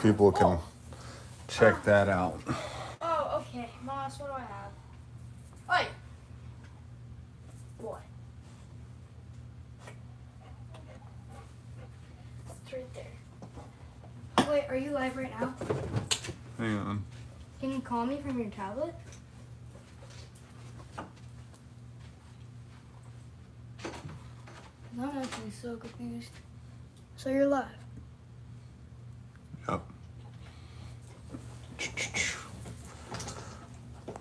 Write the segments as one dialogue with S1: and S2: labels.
S1: People can check that out.
S2: Oh, okay. Moss, what do I have? Oi! What? It's right there. Wait, are you live right now?
S1: Hang on.
S2: Can you call me from your tablet? I'm actually so confused. So you're live?
S1: Yep.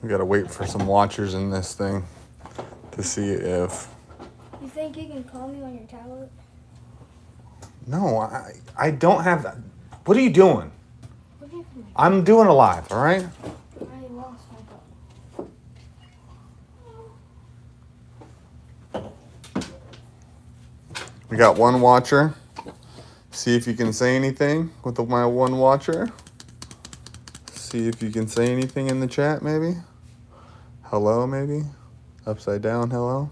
S1: We gotta wait for some watchers in this thing to see if...
S2: You think you can call me on your tablet?
S1: No, I don't have that. What are you doing?
S2: What do you think?
S1: I'm doing a live, all right?
S2: I lost my phone.
S1: We got one watcher. See if you can say anything with my one watcher. See if you can say anything in the chat, maybe. Hello, maybe. Upside down, hello.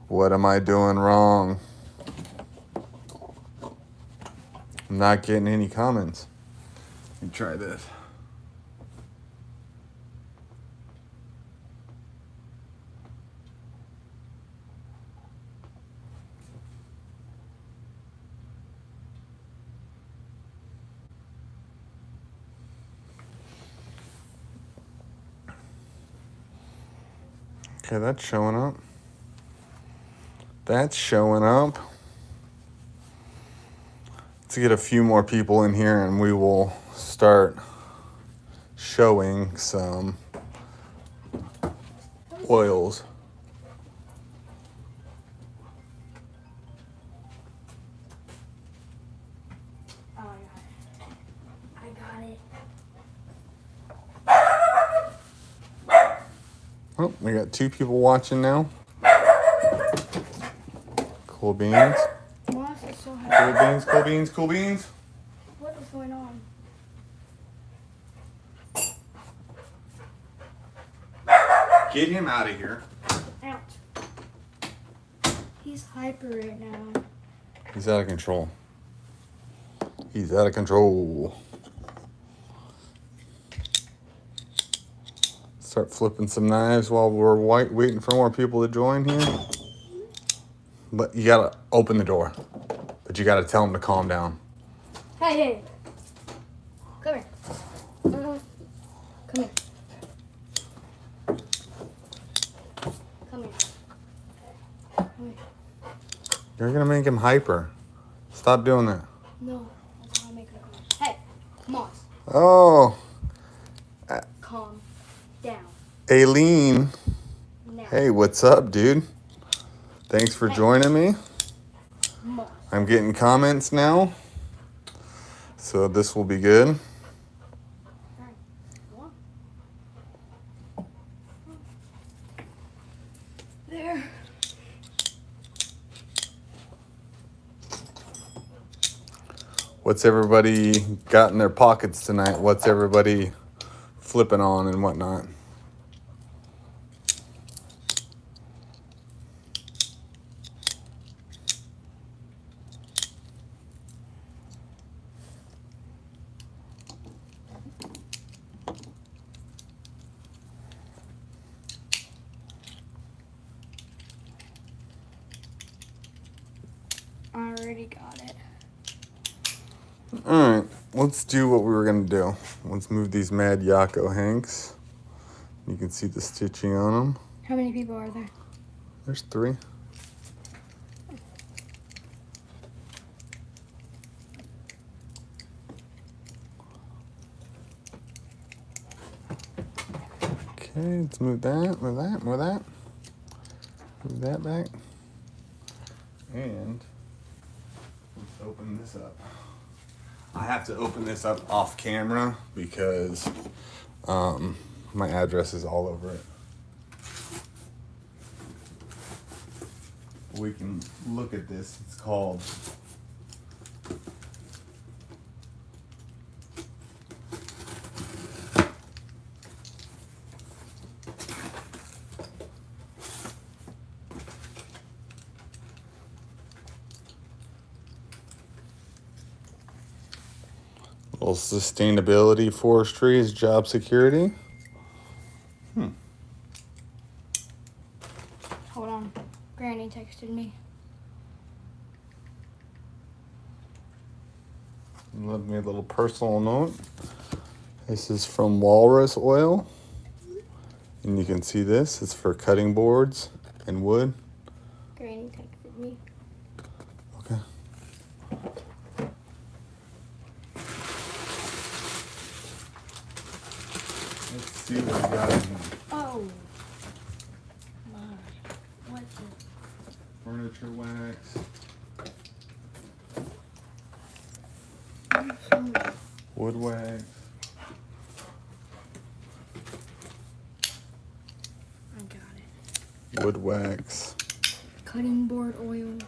S1: What am I doing wrong? I'm not getting any comments. Let me try this. Okay, that's showing up. That's showing up. Let's get a few more people in here and we will start showing some oils.
S2: Oh, I got it.
S1: Oh, we got 2 people watching now. Cool beans.
S2: Moss is so
S1: Cool
S2: happy.
S1: beans, cool beans, cool beans.
S2: What is going on?
S1: Get him out of here.
S2: Ouch. He's hyper right now.
S1: He's out of control. He's out of control. Start flipping some knives while we're waiting for more people to join here. But you gotta open the door. But you gotta tell them to calm down.
S2: Hey. Come here. Come here. Come here. Come here.
S1: You're gonna make him hyper. Stop doing that.
S2: No, that's how I make her calm. Hey, Moss,
S1: Oh,
S2: calm down.
S1: Aileen.
S2: Now.
S1: Hey, what's up, dude? Thanks for joining me.
S2: Moss.
S1: I'm getting comments now. So this will be good.
S2: Alright. One. There.
S1: What's everybody got in their pockets tonight? What's everybody flipping on and whatnot?
S2: I already got it.
S1: All right, let's do what we were gonna do. Let's move these Mad Yako Hanks. You can see the stitching on them.
S2: How many people are there?
S1: There's 3. Okay, let's move that, move that, move that. Move that back. And let's open this up. I have to open this up off camera because my address is all over it. We can look at this. It's called Well, sustainability, forestry is job security.
S2: Hold on. Granny texted me.
S1: Let me a little personal note. This is from Walrus Oil. And you can see this. It's for cutting boards and wood.
S2: Granny texted me.
S1: Okay. Let's see what we got in here.
S2: Oh. My. What's it?
S1: Furniture wax. Wood wax.
S2: I got it.
S1: Wood wax.
S2: Cutting board oil.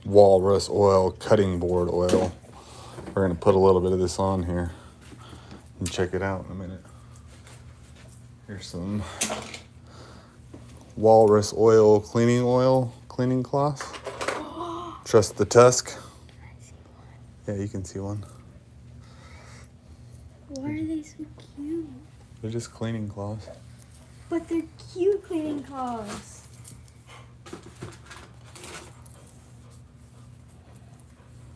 S1: Walrus oil, cutting board oil. We're going to put a little bit of this on here and check it out in a minute. Here's some Walrus oil, cleaning cloth. Trust the tusk. Yeah, you can see one.
S2: Why are they so cute?
S1: They're just cleaning cloths.
S2: But they're cute cleaning cloths.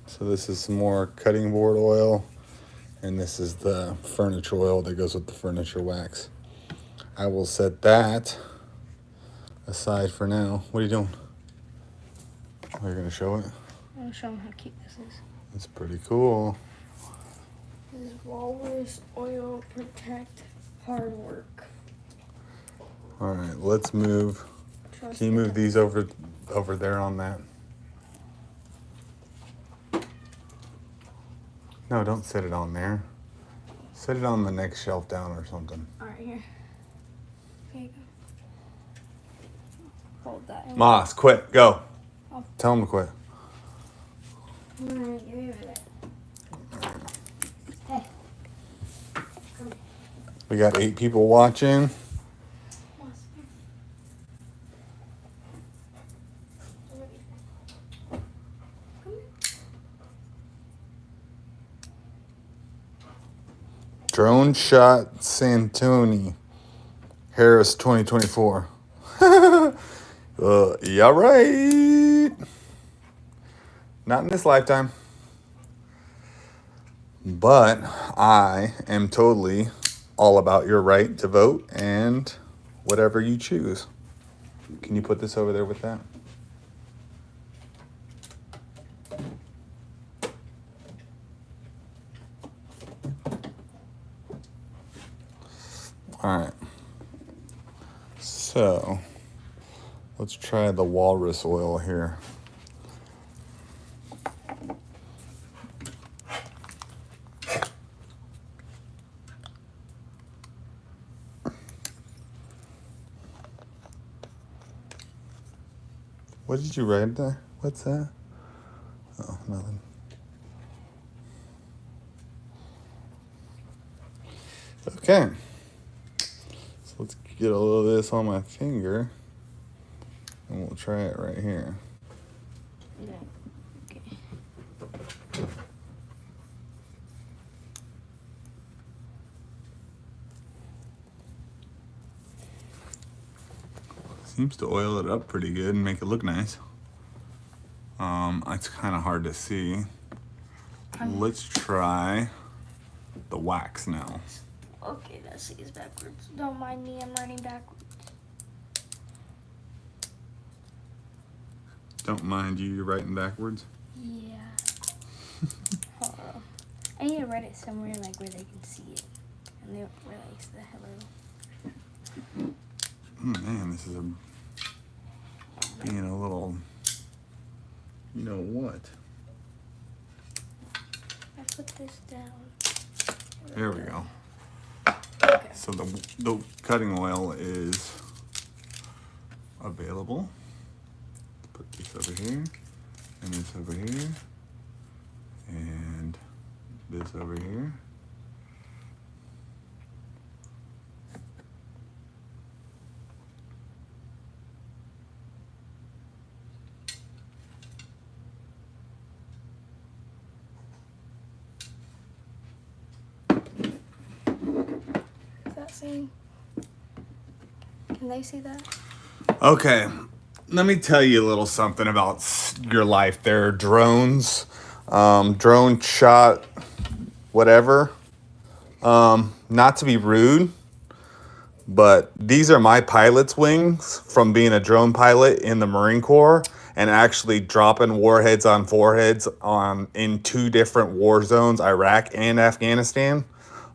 S1: So this is some more cutting board oil, and this is the furniture oil that goes with the furniture wax. I will set that aside for now. What are you doing? Oh, you're gonna show it?
S2: I'm gonna show them how cute this is.
S1: It's pretty cool.
S2: This is Walrus Oil Protect Hard Work.
S1: All right, let's move.
S2: Trust
S1: Can you move these over there on that? No, don't set it on there. Set it on the next shelf down or something.
S2: Alright, here. Here you go. Hold that.
S1: Moss, quit. Go.
S2: Oh.
S1: Tell him to quit.
S2: Alright, give me a minute. Hey. Come
S1: We got 8 people watching.
S2: on.
S1: Drone shot Santoni. Harris 2024. Yeah, right. Not in this lifetime. But I am totally all about your right to vote and whatever you choose. Can you put this over there with that? All right. So let's try the walrus oil here. What did you write there? What's that? Oh, nothing. Okay. So let's get a little of this on my finger. And we'll try it right here.
S2: Yeah. Okay.
S1: Seems to oil it up pretty good and make it look nice. It's kind of hard to see. Let's try the wax now.
S2: Okay, that is backwards. Don't mind me, I'm writing backwards.
S1: Don't mind you, you're writing backwards.
S2: Yeah. Hold on. I need to write it somewhere like where they can see it. And they where like the hello.
S1: Man, this is being a little, you know what?
S2: I put this down.
S1: There we go.
S2: Okay.
S1: So the cutting oil is available. Put this over here, and this over here, and this over here.
S2: unboxing. Can they see that?
S1: Okay, let me tell you a little something about your life there. Drones, drone shot, whatever. Not to be rude, but these are my pilot's wings from being a drone pilot in the Marine Corps and actually dropping warheads on foreheads in 2 different war zones, Iraq and Afghanistan.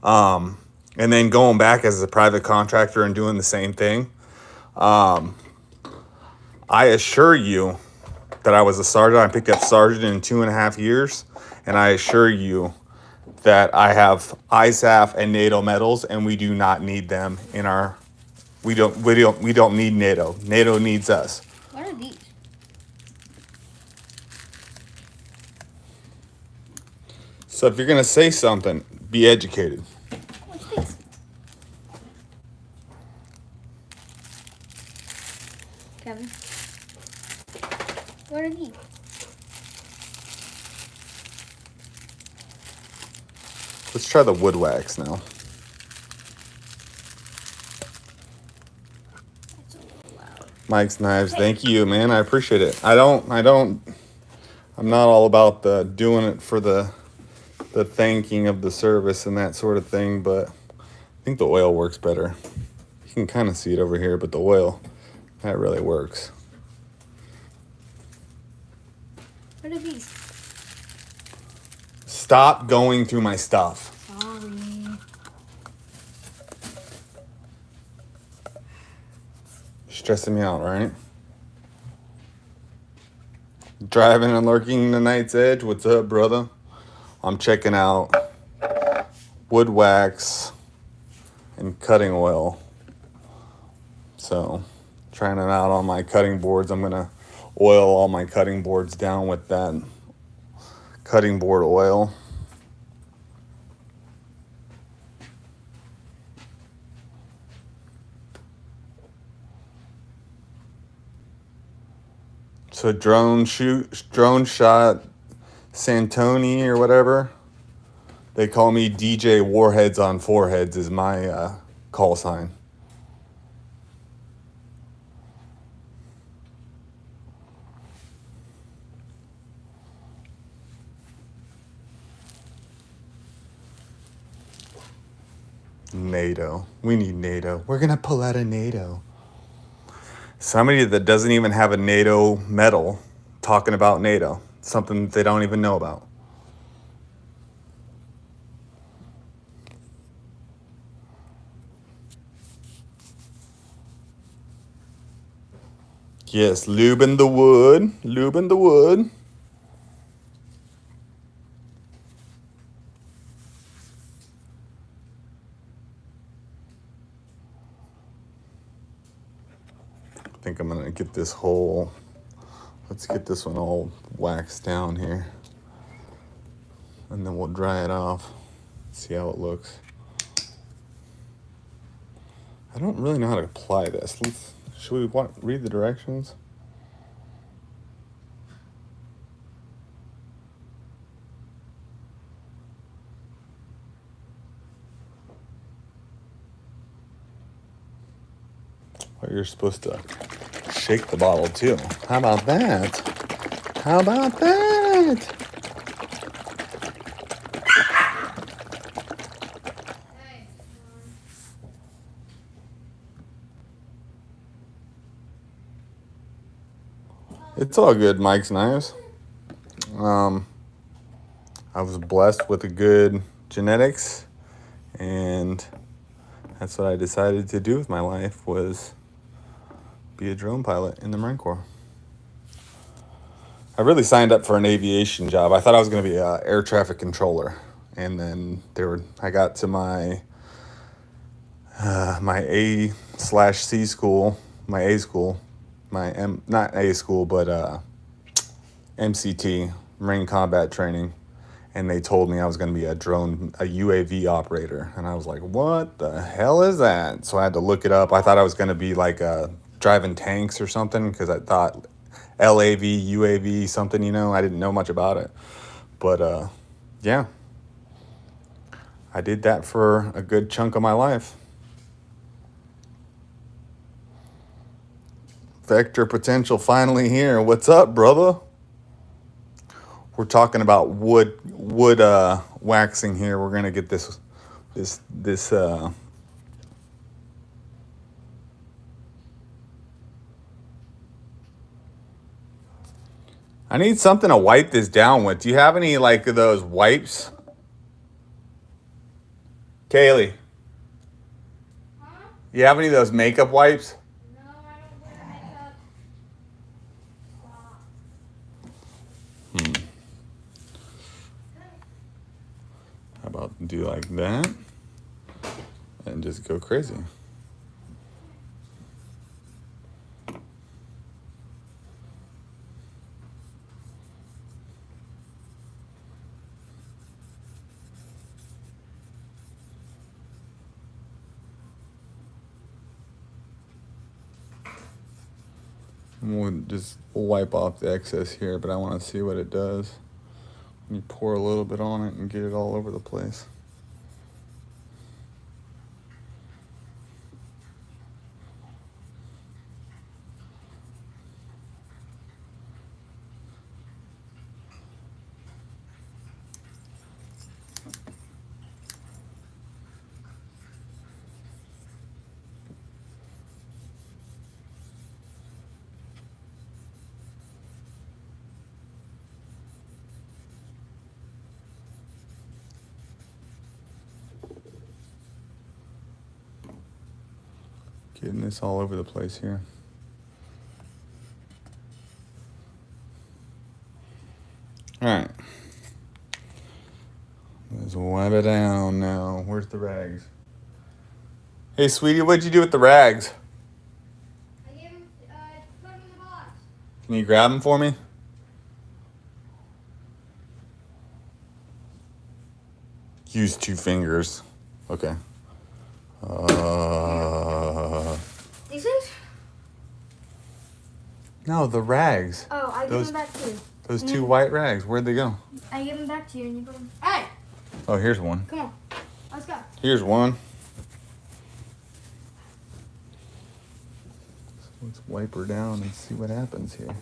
S1: And then going back as a private contractor and doing the same thing. I assure you that I was a sergeant. I picked up sergeant in 2.5 years. And I assure you that I have ISAF and NATO medals, and we do not need them in our. We don't need NATO. NATO needs us.
S2: What are these?
S1: So if you're gonna say something, be educated.
S2: What's this? Kevin. What are these?
S1: Let's try the wood wax now.
S2: That's a little loud.
S1: Mike's Knives, thank you, man. I appreciate it. I'm not all about the doing it for the thanking of the service and that sort of thing, but I think the oil works better. You can kind of see it over here, but the oil, that really works.
S2: What are these?
S1: Stop going through my stuff.
S2: Sorry.
S1: Stressing me out, right? Driving and lurking the night's edge. What's up, brother? I'm checking out wood wax and cutting oil. So, trying it out on my cutting boards. I'm gonna oil all my cutting boards down with that cutting board oil. So drone shot Santoni or whatever. They call me DJ Warheads on Foreheads is my call sign. NATO. We need NATO. We're gonna pull out of NATO. Somebody that doesn't even have a NATO medal talking about NATO. Something they don't even know about. Yes, lube in the wood. Lube in the wood. I think I'm gonna get this whole, let's get this one all waxed down here. And then we'll dry it off. See how it looks. I don't really know how to apply this. Should we read the directions? Oh, you're supposed to shake the bottle too. How about that? How about that? It's all good, Mike's Knives. I was blessed with a good genetics, and that's what I decided to do with my life was be a drone pilot in the Marine Corps. I really signed up for an aviation job. I thought I was going to be an air traffic controller, and then I got to my A/C school, my A school, not A school, but MCT, Marine Combat Training, and they told me I was going to be a UAV operator, and I was like, what the hell is that? So I had to look it up. I thought I was going to be like driving tanks or something because I thought LAV, UAV, something, I didn't know much about it. But yeah, I did that for a good chunk of my life. Vector Potential finally here. What's up, brother? We're talking about wood waxing here. We're gonna get this. I need something to wipe this down with. Do you have any like those wipes? Kaylee,
S2: Huh?
S1: you have any of those makeup wipes?
S2: No, I don't wear makeup. Stop.
S1: How about do like that and just go crazy? We'll just wipe off the excess here, but I want to see what it does. You pour a little bit on it and get it all over the place. Getting this all over the place here. All right. Let's wipe it down now. Where's the rags? Hey, sweetie, what'd you do with the rags?
S2: I gave him, put him in the box.
S1: Can you grab them for me? Use 2 fingers. Okay.
S2: These things?
S1: No, the rags.
S2: Oh, I
S1: Those-
S2: give them back to you.
S1: Those 2 white rags. Where'd they go?
S2: I give them back to you and you put them. Hey!
S1: Oh, here's one.
S2: Come on. Let's go.
S1: Here's one. So let's wipe her down and see what happens here.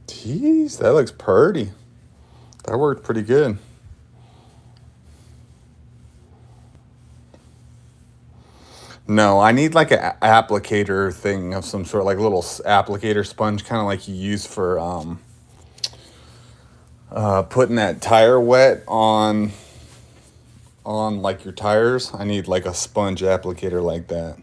S1: Jeez, that looks pretty. That worked pretty good. No, I need like an applicator thing of some sort, like a little applicator sponge, kind of like you use for putting that tire wet on like your tires. I need like a sponge applicator like that.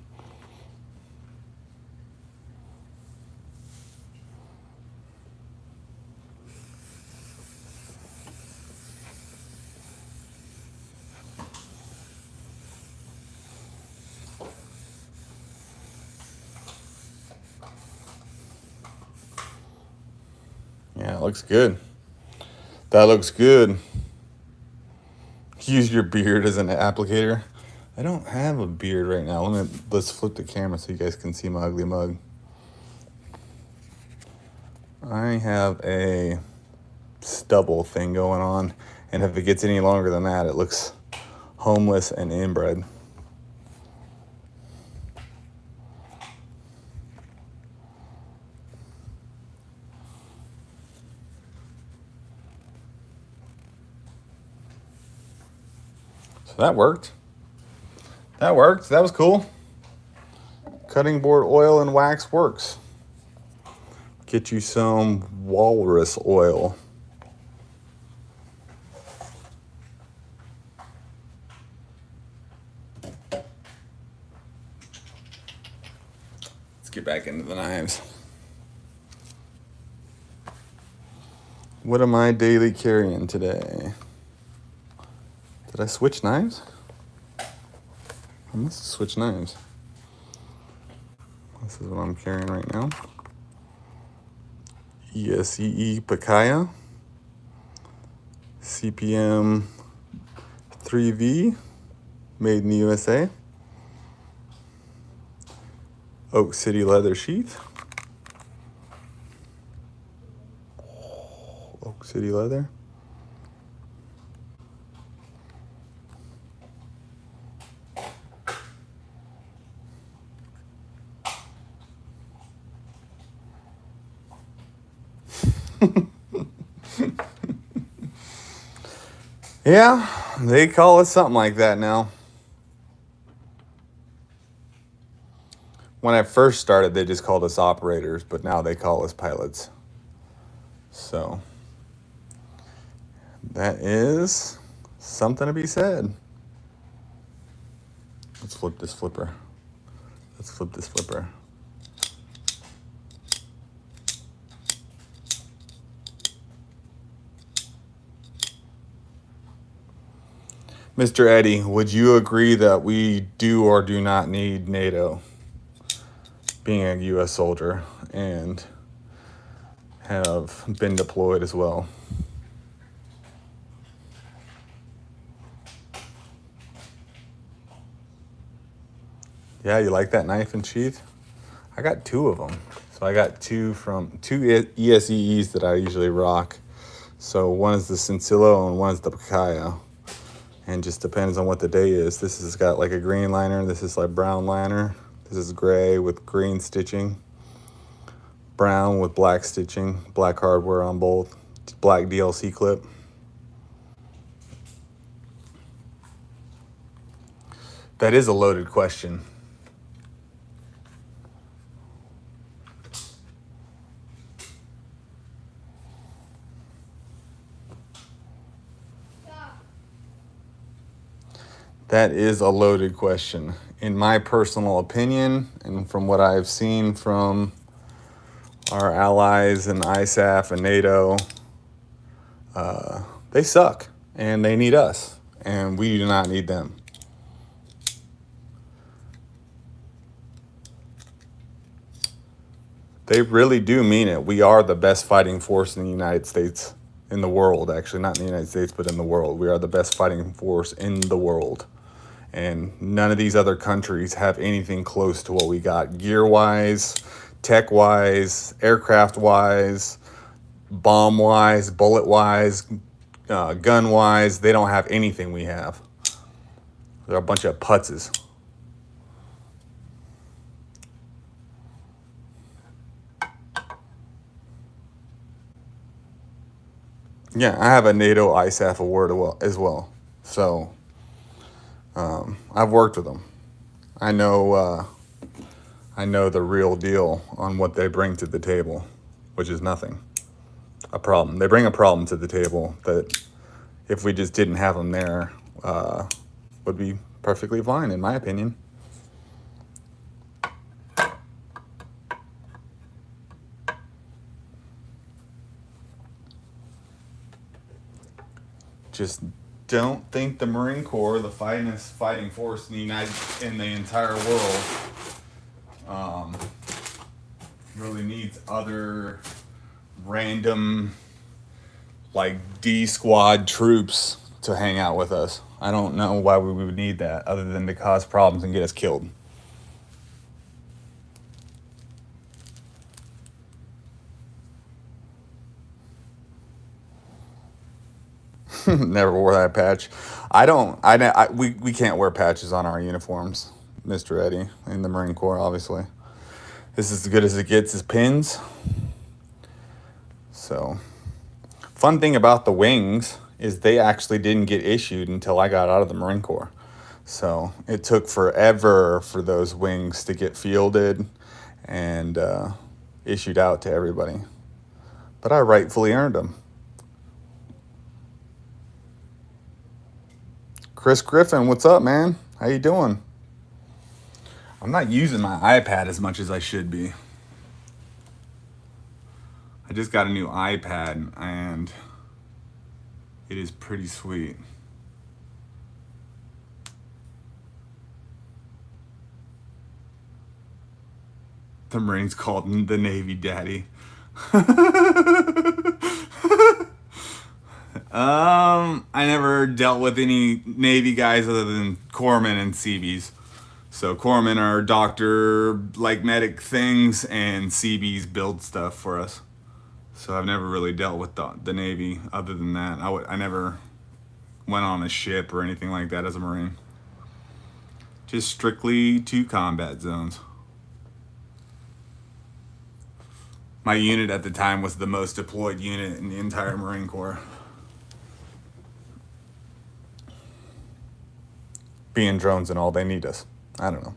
S1: Yeah, it looks good. That looks good. Use your beard as an applicator. I don't have a beard right now. Let's flip the camera so you guys can see my ugly mug. I have a stubble thing going on, and if it gets any longer than that, it looks homeless and inbred. So that worked. That worked. That was cool. Cutting board oil and wax works. Get you some Walrus Oil. Let's get back into the knives. What am I daily carrying today? Did I switch knives? I must have switched knives. This is what I'm carrying right now. ESEE Pacaya CPM 3V, made in the USA. Oak City leather sheath. Oak City leather. Yeah, they call it something like that now. When I first started, they just called us operators, but now they call us pilots. So that is something to be said. Let's flip this flipper. Let's flip this flipper. Mr. Eddie, would you agree that we do or do not need NATO, being a U.S. soldier, and have been deployed as well? Yeah, you like that knife and sheath? I got two of them. So I got two ESEEs that I usually rock. So one is the Cincillo and one is the Picayo. And just depends on what the day is. This has got like a green liner. This is like brown liner. This is gray with green stitching. Brown with black stitching. Black hardware on both. Black DLC clip. That is a loaded question. That is a loaded question. In my personal opinion, and from what I've seen from our allies in ISAF and NATO, they suck and they need us, and we do not need them. They really do mean it. We are the best fighting force in the United States, in the world, actually, not in the United States, but in the world. We are the best fighting force in the world. And none of these other countries have anything close to what we got, gear-wise, tech-wise, aircraft-wise, bomb-wise, bullet-wise, gun-wise. They don't have anything we have. They're a bunch of putzes. Yeah, I have a NATO ISAF award as well. So I've worked with them. I know the real deal on what they bring to the table, which is nothing. A problem. They bring a problem to the table that if we just didn't have them there, would be perfectly fine, in my opinion. Just don't think the Marine Corps, the finest fighting force in the entire world, really needs other random, like, D squad troops to hang out with us. I don't know why we would need that other than to cause problems and get us killed. Never wore that patch. We can't wear patches on our uniforms, Mr. Eddie, in the Marine Corps, obviously. This is as good as it gets, is pins. So, fun thing about the wings is they actually didn't get issued until I got out of the Marine Corps. So, it took forever for those wings to get fielded and issued out to everybody. But I rightfully earned them. Chris Griffin, what's up, man? How you doing? I'm not using my iPad as much as I should be. I just got a new iPad and it is pretty sweet. The Marines called the Navy daddy. I never dealt with any Navy guys other than corpsmen and Seabees. So corpsmen are doctor, like medic things, and Seabees build stuff for us. So I've never really dealt with the Navy other than that. I never went on a ship or anything like that as a Marine. Just strictly to combat zones. My unit at the time was the most deployed unit in the entire Marine Corps. Being drones and all, they need us. I don't know.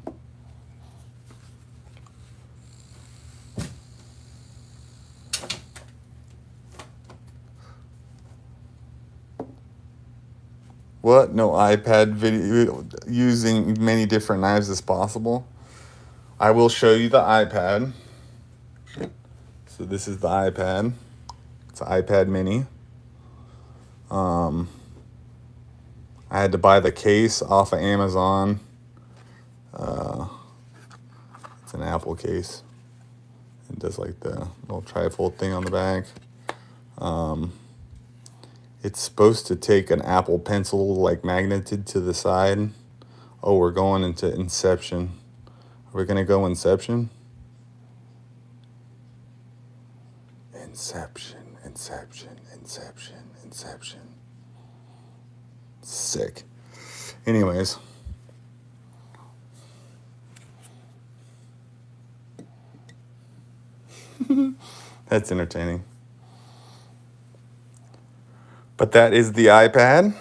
S1: What? No iPad video using many different knives as possible. I will show you the iPad. So this is the iPad. It's an iPad mini. I had to buy the case off of Amazon. It's an Apple case. It does like the little trifold thing on the back. It's supposed to take an Apple Pencil like magneted to the side. Oh, we're going into Inception. Are we gonna go Inception? Inception, Inception, Inception, Inception. Sick. Anyways. That's entertaining. But that is the iPad.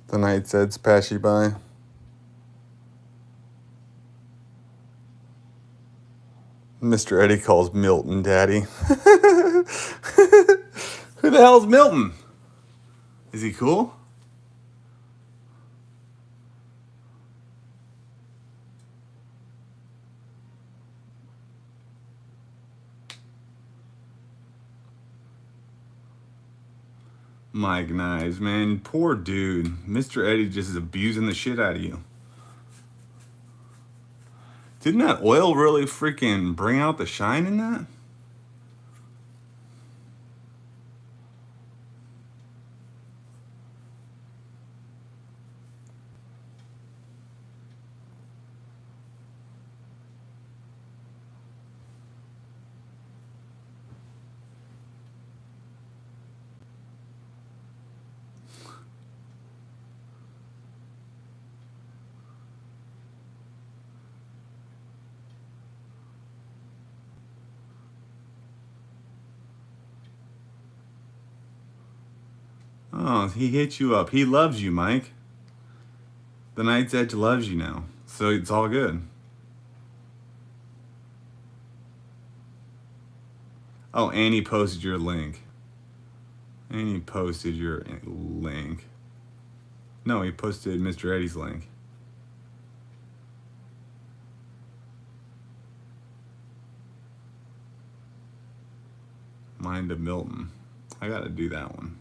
S1: The night says pass you by. Mr. Eddie calls Milton daddy. Who the hell's Milton? Is he cool? Mike Knives, man. Poor dude. Mr. Eddie just is abusing the shit out of you. Didn't that oil really freaking bring out the shine in that? Oh, he hit you up. He loves you, Mike. The Night's Edge loves you now. So it's all good. Oh, and he posted your link. And he posted your link. No, he posted Mr. Eddie's link. Mind of Milton. I gotta do that one.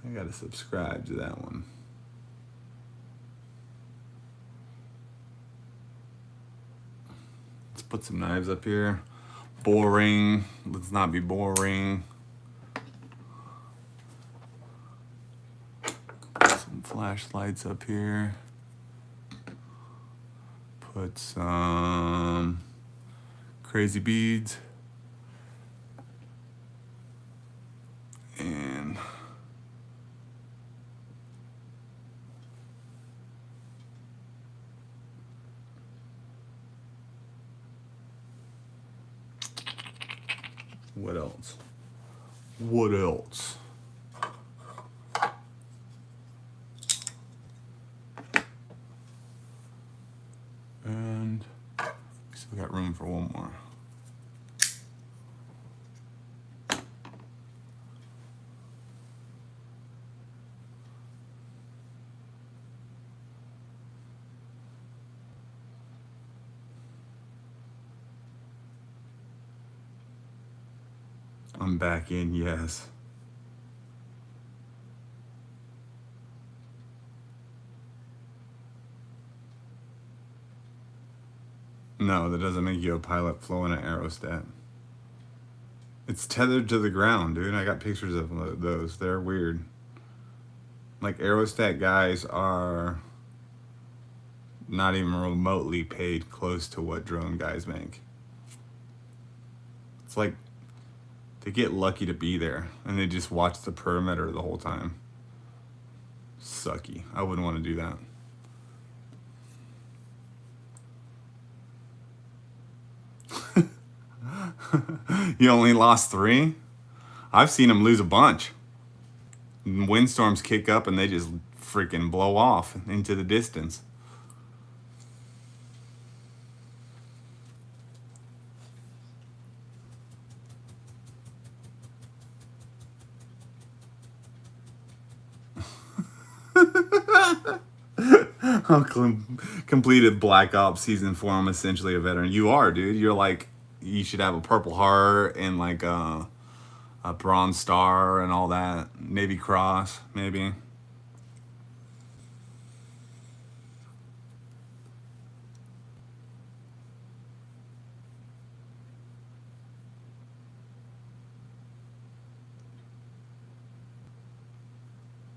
S1: I gotta subscribe to that one. Let's put some knives up here. Boring. Let's not be boring. Put some flashlights up here. Put some crazy beads. And what else? What else? And we still got room for one more. I'm back in, yes. No, that doesn't make you a pilot flying an aerostat. It's tethered to the ground, dude. I got pictures of those. They're weird. Like, aerostat guys are not even remotely paid close to what drone guys make. It's like they get lucky to be there and they just watch the perimeter the whole time. Sucky. I wouldn't want to do that. You only lost 3? I've seen them lose a bunch. Windstorms kick up and they just freaking blow off into the distance. Completed Black Ops Season 4. I'm essentially a veteran. You are, dude. You're like, you should have a Purple Heart and like a Bronze Star and all that. Navy Cross, maybe.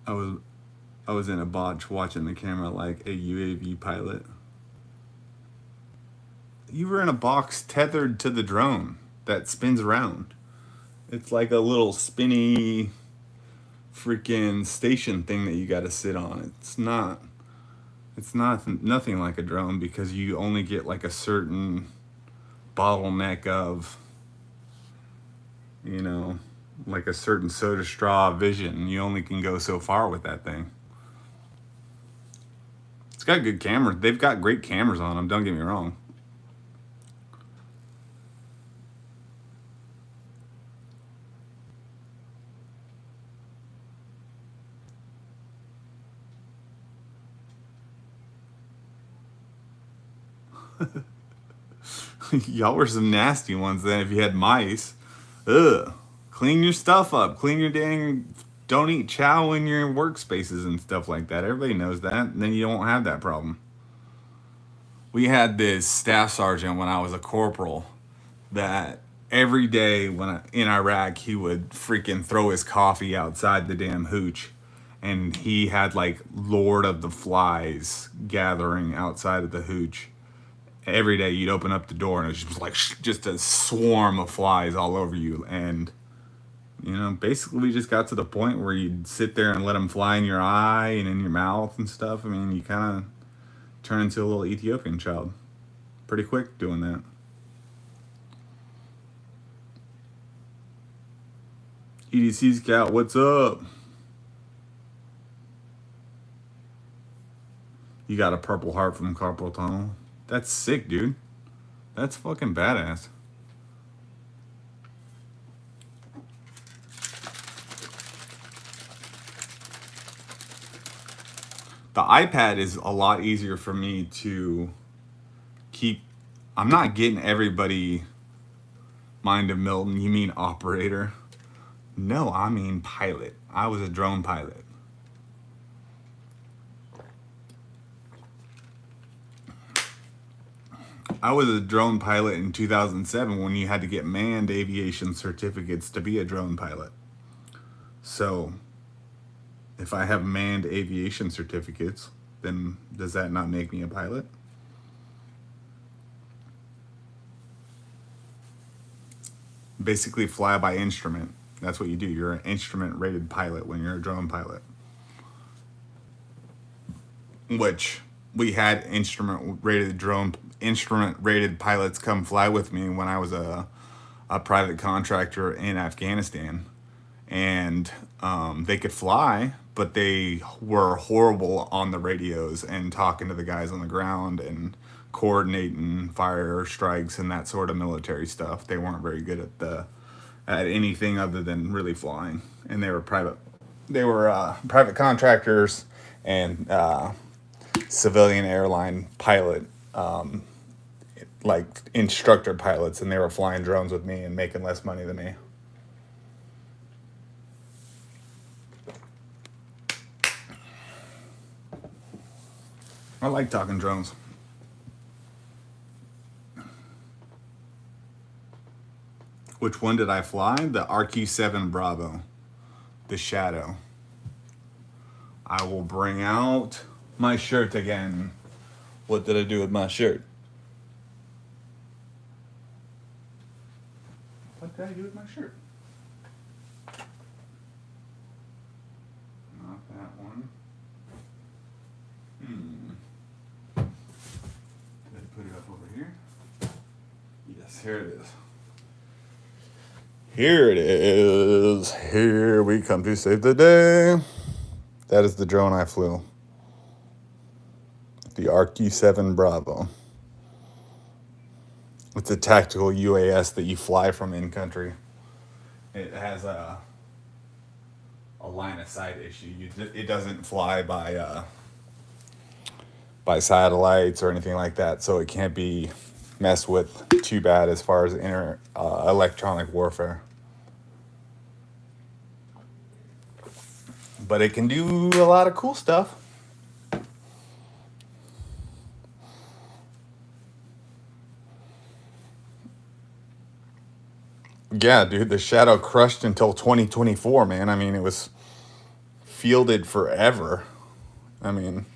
S1: I was I was in a botch watching the camera like a UAV pilot. You were in a box tethered to the drone that spins around. It's like a little spinny freaking station thing that you got to sit on. It's not nothing like a drone because you only get like a certain bottleneck of, you know, like a certain soda straw vision. You only can go so far with that thing. It's got good cameras. They've got great cameras on them, don't get me wrong. Y'all were some nasty ones then if you had mice. Ugh. Clean your stuff up. Clean your dang. Don't eat chow in your workspaces and stuff like that. Everybody knows that. And then you don't have that problem. We had this staff sergeant when I was a corporal that every day in Iraq he would freaking throw his coffee outside the damn hooch, and he had like Lord of the Flies gathering outside of the hooch. Every day you'd open up the door and it was just like just a swarm of flies all over you. And you know, basically we just got to the point where you'd sit there and let them fly in your eye and in your mouth and stuff. I mean, you kind of turn into a little Ethiopian child pretty quick doing that. EDC Scout, what's up? You got a Purple Heart from Carpal Tunnel. That's sick, dude. That's fucking badass. The iPad is a lot easier for me to keep. I'm not getting everybody. Mind of Milton, you mean operator? No, I mean pilot. I was a drone pilot. I was a drone pilot in 2007 when you had to get manned aviation certificates to be a drone pilot. So, if I have manned aviation certificates, then does that not make me a pilot? Basically, fly by instrument. That's what you do. You're an instrument rated pilot when you're a drone pilot. Which we had instrument rated pilots come fly with me when I was a private contractor in Afghanistan, and they could fly, but they were horrible on the radios and talking to the guys on the ground and coordinating fire strikes and that sort of military stuff. They weren't very good at anything other than really flying, and they were private. They were private contractors and civilian airline pilot, like instructor pilots, and they were flying drones with me and making less money than me. I like talking drones. Which one did I fly? The RQ-7 Bravo, the Shadow. I will bring out my shirt again. What did I do with my shirt? What did I do with my shirt? Not that one. Did I put it up over here? Yes, here it is. Here it is. Here we come to save the day. That is the drone I flew. The RQ-7 Bravo. It's a tactical UAS that you fly from in country. It has a line of sight issue. It doesn't fly by satellites or anything like that, so it can't be messed with too bad as far as electronic warfare. But it can do a lot of cool stuff. Yeah, dude, the Shadow crushed until 2024, man. I mean, it was fielded forever. I mean,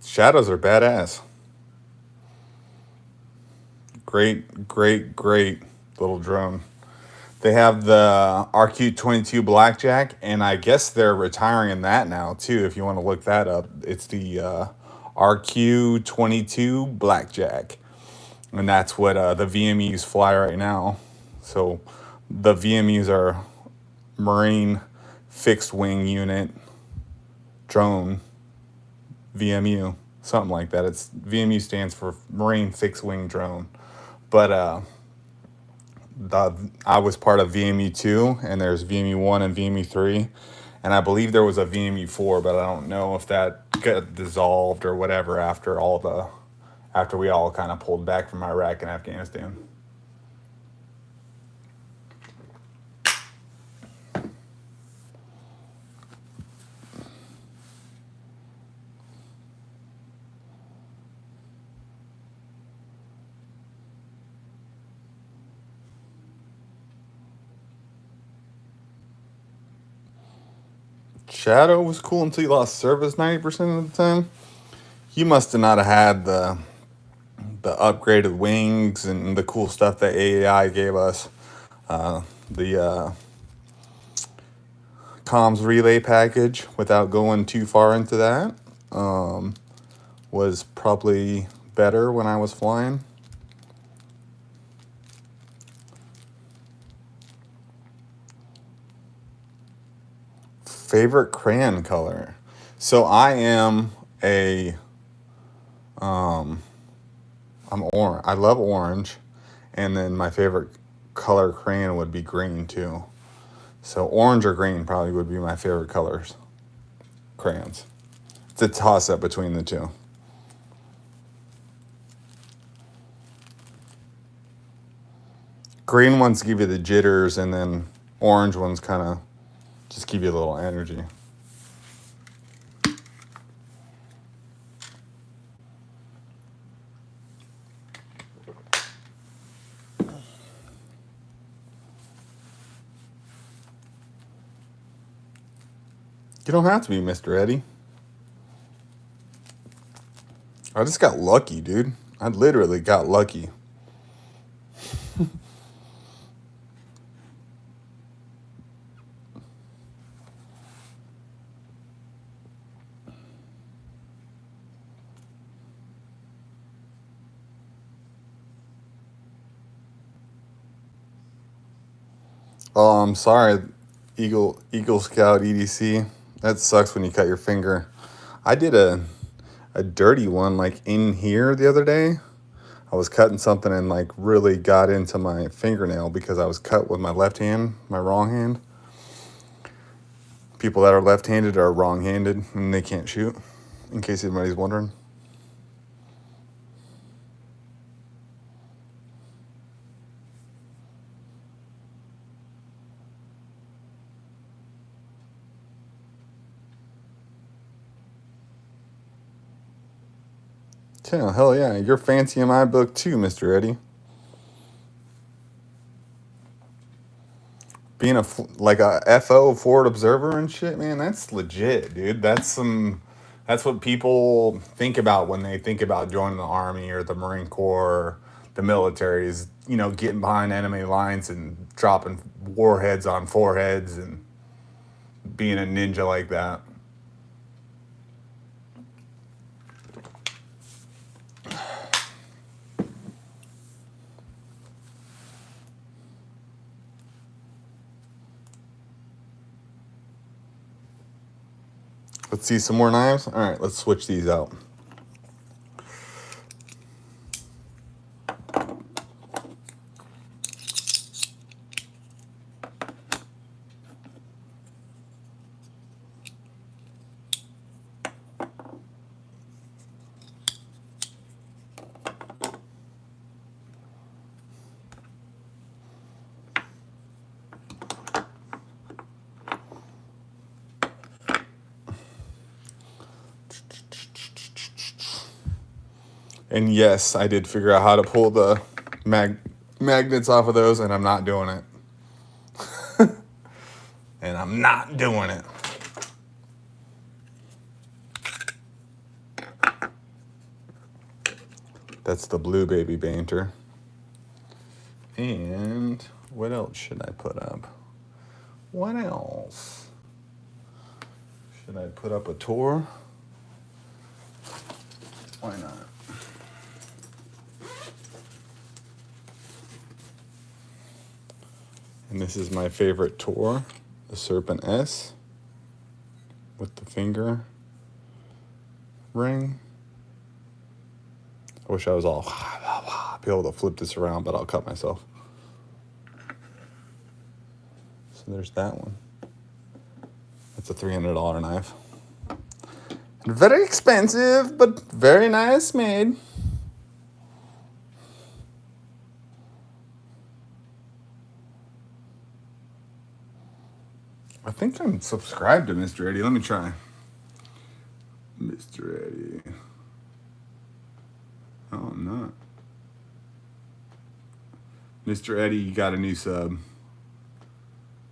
S1: Shadows are badass. Great, great, great little drone. They have the RQ-22 Blackjack, and I guess they're retiring that now, too, if you want to look that up. It's the RQ-22 Blackjack, and that's what the VMUs fly right now. So the VMUs are Marine Fixed Wing Unit Drone, VMU, something like that. It's VMU stands for Marine Fixed Wing Drone. But I was part of VMU2, and there's VMU1 and VMU3, and I believe there was a VMU4, but I don't know if that got dissolved or whatever after we all kind of pulled back from Iraq and Afghanistan. Shadow was cool until you lost service 90% of the time. You must have not have had the upgraded wings and the cool stuff that AI gave us. The comms relay package, without going too far into that, was probably better when I was flying. Favorite crayon color. So I am I'm orange. I love orange, and then my favorite color crayon would be green too. So orange or green probably would be my favorite colors. Crayons. It's a toss up between the two. Green ones give you the jitters, and then orange ones kind of just give you a little energy. You don't have to be Mr. Eddie. I just got lucky, dude. I literally got lucky. Oh, I'm sorry, Eagle Scout EDC. That sucks when you cut your finger. I did a dirty one like in here the other day. I was cutting something and like really got into my fingernail because I was cut with my left hand, my wrong hand. People that are left-handed are wrong-handed and they can't shoot, in case anybody's wondering. Yeah, hell yeah. You're fancy in my book too, Mr. Eddie. Being like a FO, forward observer and shit, man, that's legit, dude. That's what people think about when they think about joining the Army or the Marine Corps or the military is, getting behind enemy lines and dropping warheads on foreheads and being a ninja like that. Let's see some more knives. All right, let's switch these out. And yes, I did figure out how to pull the magnets off of those, and I'm not doing it. And I'm not doing it. That's the blue baby banter. And what else should I put up? What else? Should I put up a tour? Why not? And this is my favorite tour, the Serpent S with the finger ring. I wish I was all be able to flip this around, but I'll cut myself. So there's that one. That's a $300 knife. Very expensive, but very nice made. I think I'm subscribed to Mr. Eddie. Let me try. Mr. Eddie. Oh, I'm not. Mr. Eddie, you got a new sub.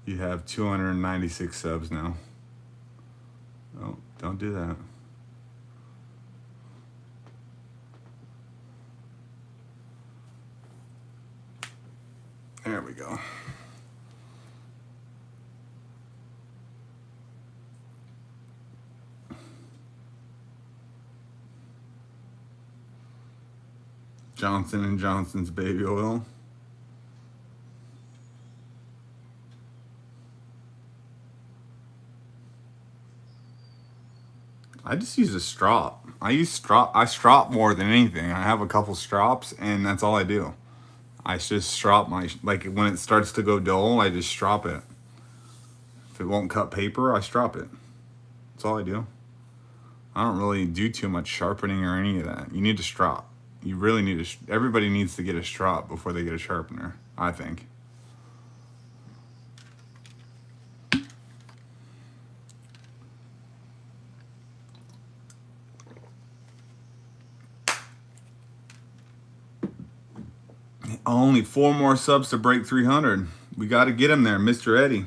S1: You have 296 subs now. Oh, don't do that. There we go. Johnson & Johnson's baby oil. I just use a strop. I strop more than anything. I have a couple strops, and that's all I do. I just strop like when it starts to go dull, I just strop it. If it won't cut paper, I strop it. That's all I do. I don't really do too much sharpening or any of that. You need to strop. You really need to. Everybody needs to get a strop before they get a sharpener, I think. Only 4 more subs to break 300. We got to get him there, Mr. Eddie.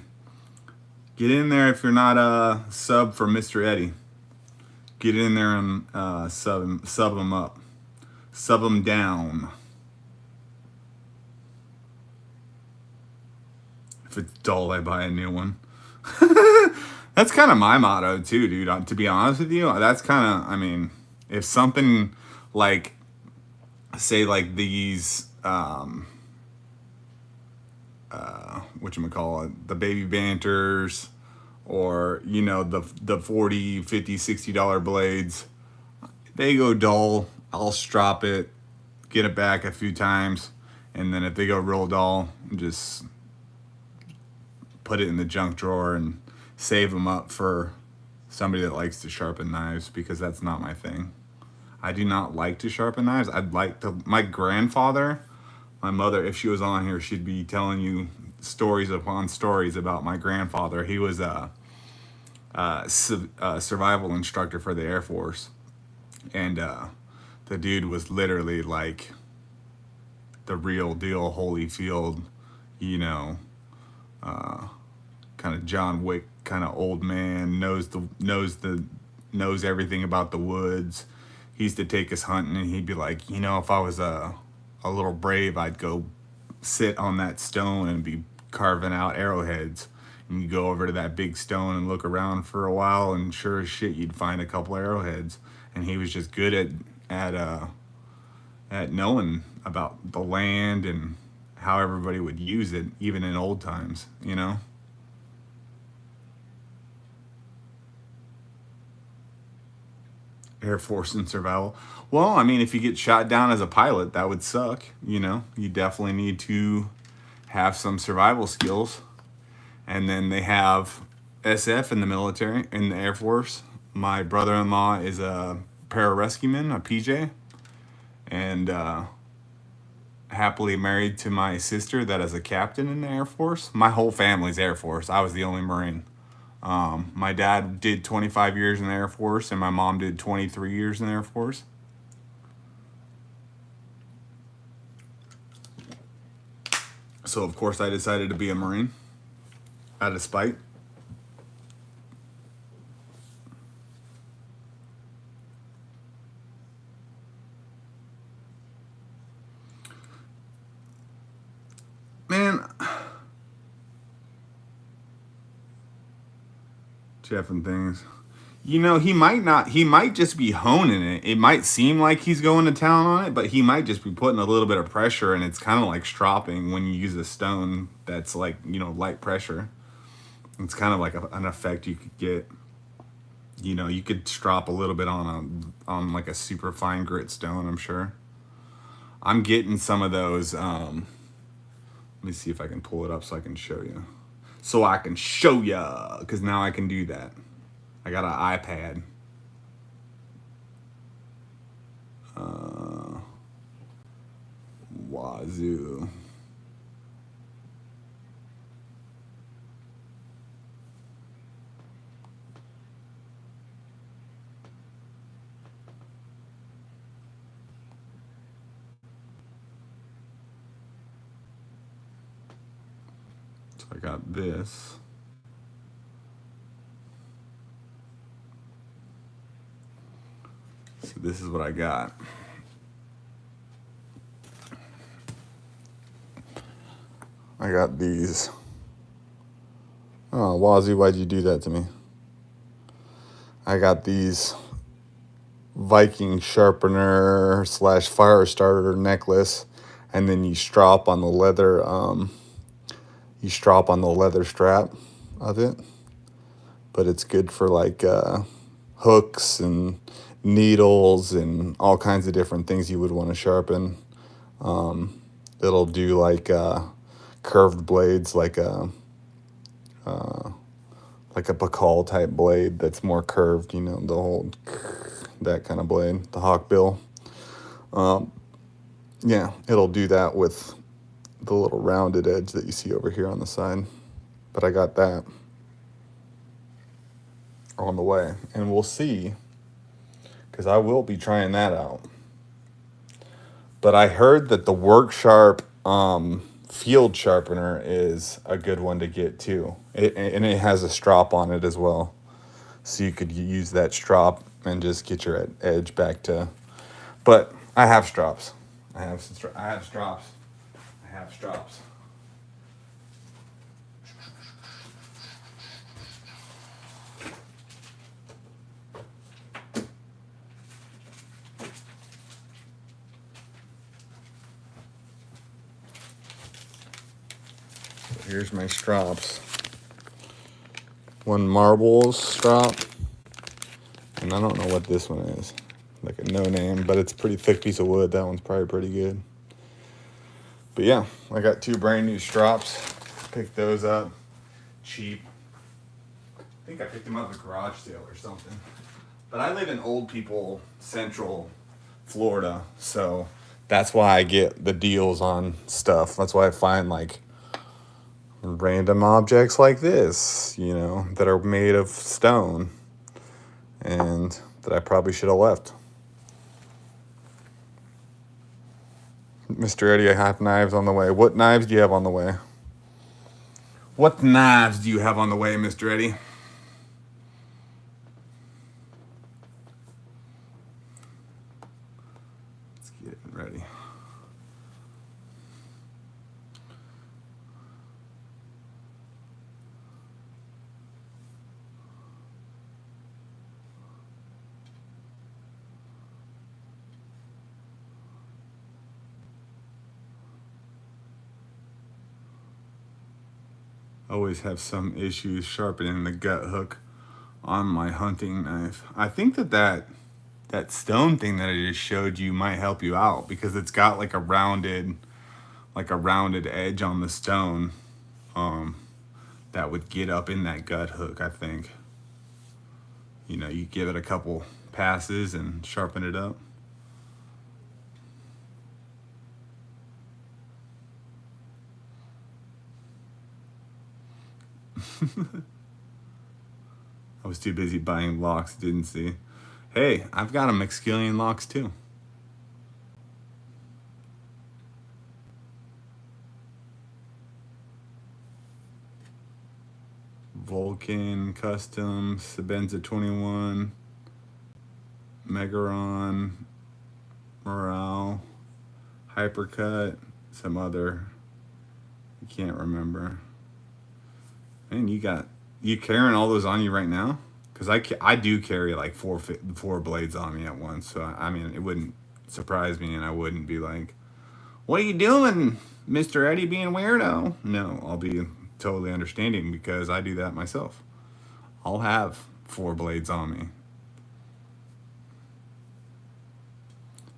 S1: Get in there if you're not a sub for Mr. Eddie. Get in there and sub him up. Sub him down. If it's dull, I buy a new one. That's kind of my motto too, dude. To be honest with you, that's kind of, I mean, if something like, say like these, whatchamacallit, the baby banters, or, the 40, 50, $60 blades, they go dull, I'll strop it, get it back a few times, and then if they go real dull, just put it in the junk drawer and save them up for somebody that likes to sharpen knives, because that's not my thing. I do not like to sharpen knives. My grandfather, my mother, if she was on here, she'd be telling you stories upon stories about my grandfather. He was a survival instructor for the Air Force. And the dude was literally like the real deal Holyfield, you know, kind of John Wick kind of old man, knows everything about the woods. He used to take us hunting, and he'd be like, you know, if I was a little brave, I'd go sit on that stone and be carving out arrowheads. And you go over to that big stone and look around for a while, and sure as shit, you'd find a couple arrowheads. And he was just good at knowing about the land and how everybody would use it, even in old times, you know. Air Force and survival. Well, I mean, if you get shot down as a pilot, that would suck, you know. You definitely need to have some survival skills. And then they have SF in the military, in the Air Force. My brother-in-law is a pararescueman, a PJ, and happily married to my sister that is a captain in the Air Force. My whole family's Air Force. I was the only Marine. My dad did 25 years in the Air Force, and my mom did 23 years in the Air Force. So, of course, I decided to be a Marine out of spite. Man, Jeff and things. You know, he might just be honing it. It might seem like he's going to town on it, but he might just be putting a little bit of pressure, and it's kind of like stropping when you use a stone that's like, you know, light pressure. It's kind of like an effect you could get. You know, you could strop a little bit on like a super fine grit stone, I'm sure. I'm getting some of those. Let me see if I can pull it up so I can show you. So I can show ya, because now I can do that. I got an iPad. Wazoo. So I got this. So this is what I got. I got these. Oh, Wazoo, why'd you do that to me? I got these Viking sharpener / fire starter necklace, and then you strap on the leather. You strap on the leather strap of it, but it's good for like hooks and needles and all kinds of different things you would want to sharpen. It'll do like curved blades, like a Bacall type blade that's more curved, you know, the whole that kind of blade, the hawkbill. Yeah, it'll do that with the little rounded edge that you see over here on the side. But I got that on the way, and we'll see, because I will be trying that out. But I heard that the Work Sharp field sharpener is a good one to get too. And it has a strap on it as well. So you could use that strap and just get your edge back to. But I have straps. I have straps. I have straps. Here's my straps. One marble strap, and I don't know what this one is. Like a no name, but it's a pretty thick piece of wood. That one's probably pretty good. But yeah, I got 2 brand new straps. Picked those up cheap. I think I picked them up at a garage sale or something. But I live in Old People Central Florida, so that's why I get the deals on stuff. That's why I find like random objects like this, you know, that are made of stone and that I probably should have left. Mr. Eddie, I have knives on the way. What knives do you have on the way? What knives do you have on the way, Mr. Eddie? Let's get it ready. Always have some issues sharpening the gut hook on my hunting knife. I think that stone thing that I just showed you might help you out because it's got like a rounded edge on the stone that would get up in that gut hook. I think, you know, you give it a couple passes and sharpen it up. I was too busy buying locks, didn't see. Hey, I've got a Mixkillian locks too. Vulcan Custom, Sabenza 21, Megaron, Morale, Hypercut, some other, I can't remember. Man, you carrying all those on you right now? Because I do carry like four blades on me at once. So, I mean, it wouldn't surprise me and I wouldn't be like, what are you doing, Mr. Eddie, being weirdo? No, I'll be totally understanding because I do that myself. I'll have 4 blades on me.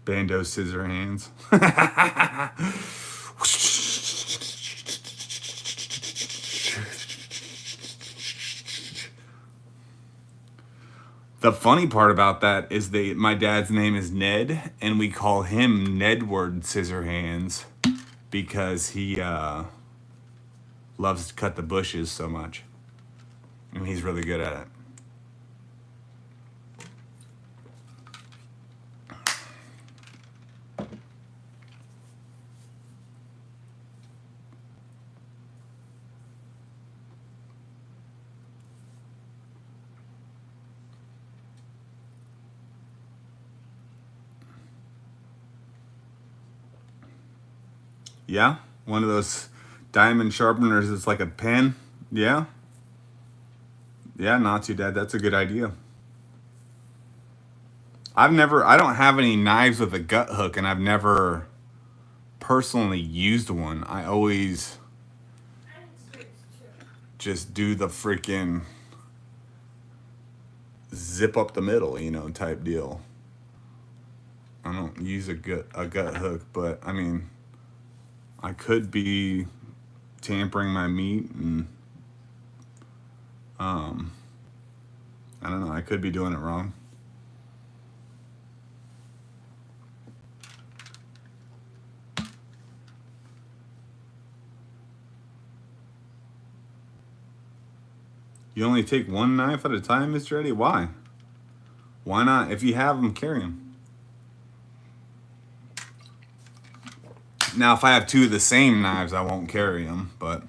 S1: Bando scissor hands. The funny part about that is my dad's name is Ned, and we call him Nedward Scissorhands because he loves to cut the bushes so much, and he's really good at it. Yeah, one of those diamond sharpeners that's like a pen. Yeah. Yeah, not too bad. That's a good idea. I don't have any knives with a gut hook, and I've never personally used one. I always just do the freaking zip up the middle, you know, type deal. I don't use a gut hook, but I mean, I could be tampering my meat and I don't know, I could be doing it wrong. You only take one knife at a time, Mr. Eddie? Why? Why not? If you have them, carry them. Now, if I have 2 of the same knives, I won't carry them, but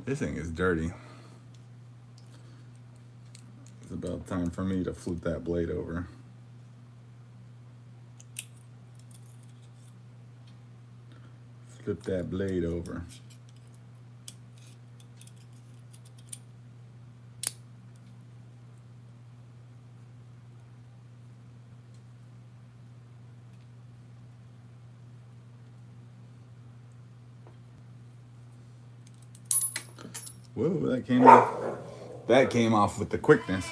S1: this thing is dirty. It's about time for me to flip that blade over. Flip that blade over. Whoa, that came off. That came off with the quickness.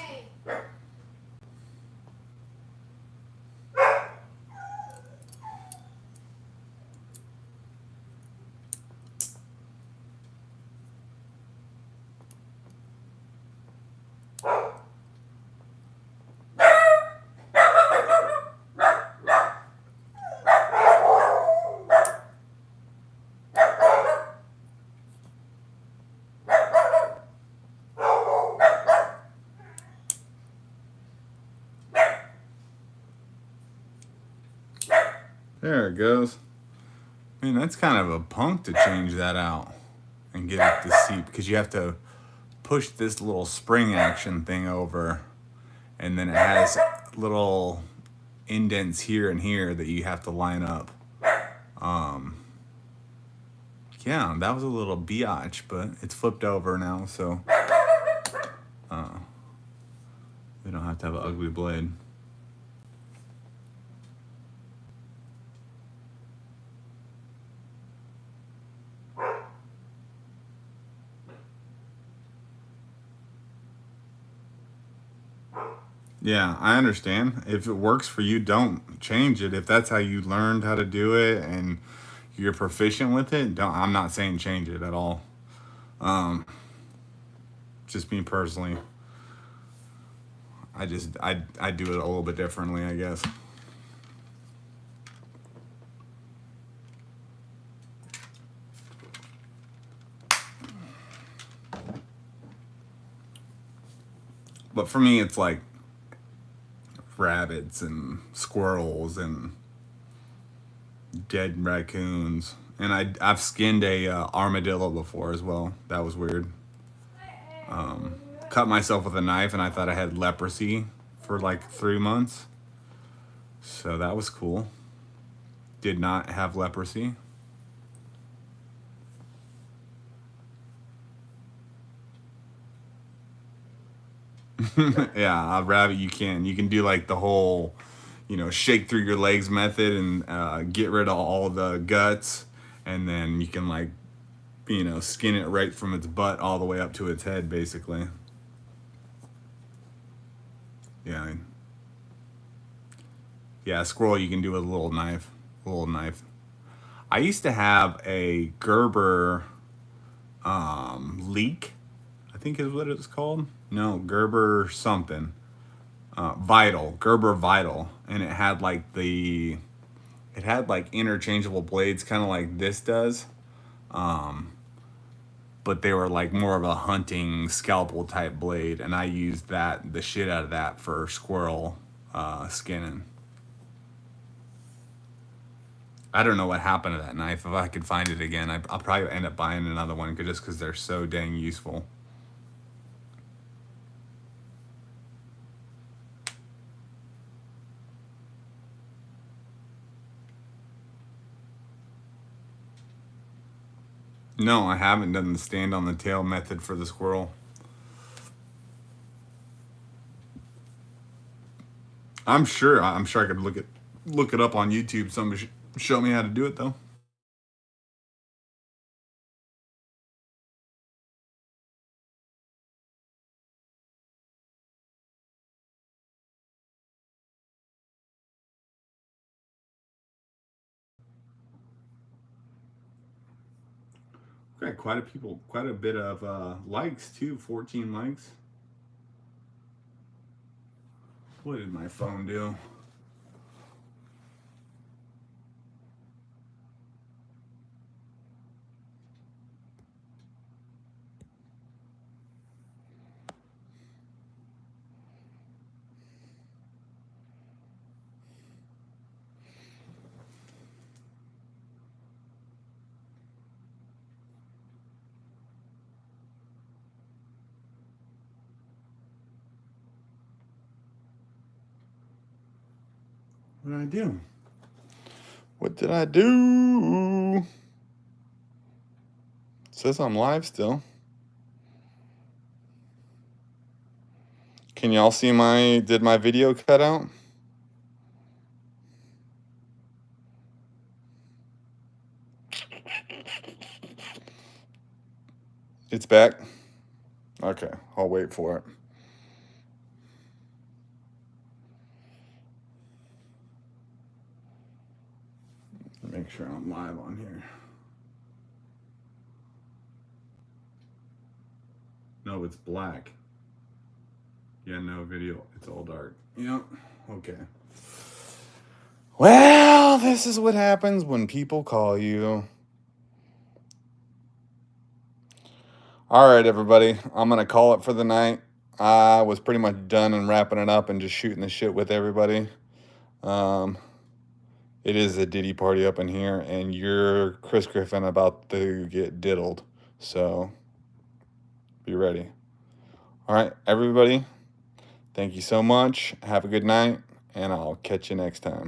S1: There it goes. Man, that's kind of a punk to change that out and get it to seep, because you have to push this little spring action thing over, and then it has little indents here and here that you have to line up. Yeah, that was a little biatch, but it's flipped over now, so we don't have to have an ugly blade. Yeah, I understand. If it works for you, don't change it. If that's how you learned how to do it and you're proficient with it, don't. I'm not saying change it at all. Just me personally, I do it a little bit differently, I guess. But for me, it's like rabbits and squirrels and dead raccoons. And I've skinned a armadillo before as well. That was weird. Cut myself with a knife, and I thought I had leprosy for like 3 months. So that was cool. Did not have leprosy. Yeah, a rabbit you can do like the whole, shake through your legs method and get rid of all the guts, and then you can like, skin it right from its butt all the way up to its head, basically. Yeah. Yeah, a squirrel you can do with a little knife. A little knife. I used to have a Gerber leek, I think is what it's called. No, Gerber something. Gerber Vital, and it had like interchangeable blades, kind of like this does, but they were like more of a hunting scalpel type blade, and I used the shit out of that for squirrel skinning. I don't know what happened to that knife. If I could find it again, I'll probably end up buying another one just because they're so dang useful. No, I haven't done the stand on the tail method for the squirrel. I'm sure I could look it up on YouTube. Somebody show me how to do it though. Got quite a bit of likes too. 14 likes. What did my phone do? What did I do? What did I do? It says I'm live still. Can y'all see did my video cut out? It's back? Okay, I'll wait for it. Make sure I'm live on here. No, it's black. Yeah, no video. It's all dark. Yep. Okay. Well, this is what happens when people call you. All right, everybody. I'm going to call it for the night. I was pretty much done and wrapping it up and just shooting the shit with everybody. It is a Diddy party up in here, and you're Chris Griffin about to get diddled. So be ready. All right, everybody. Thank you so much. Have a good night, and I'll catch you next time.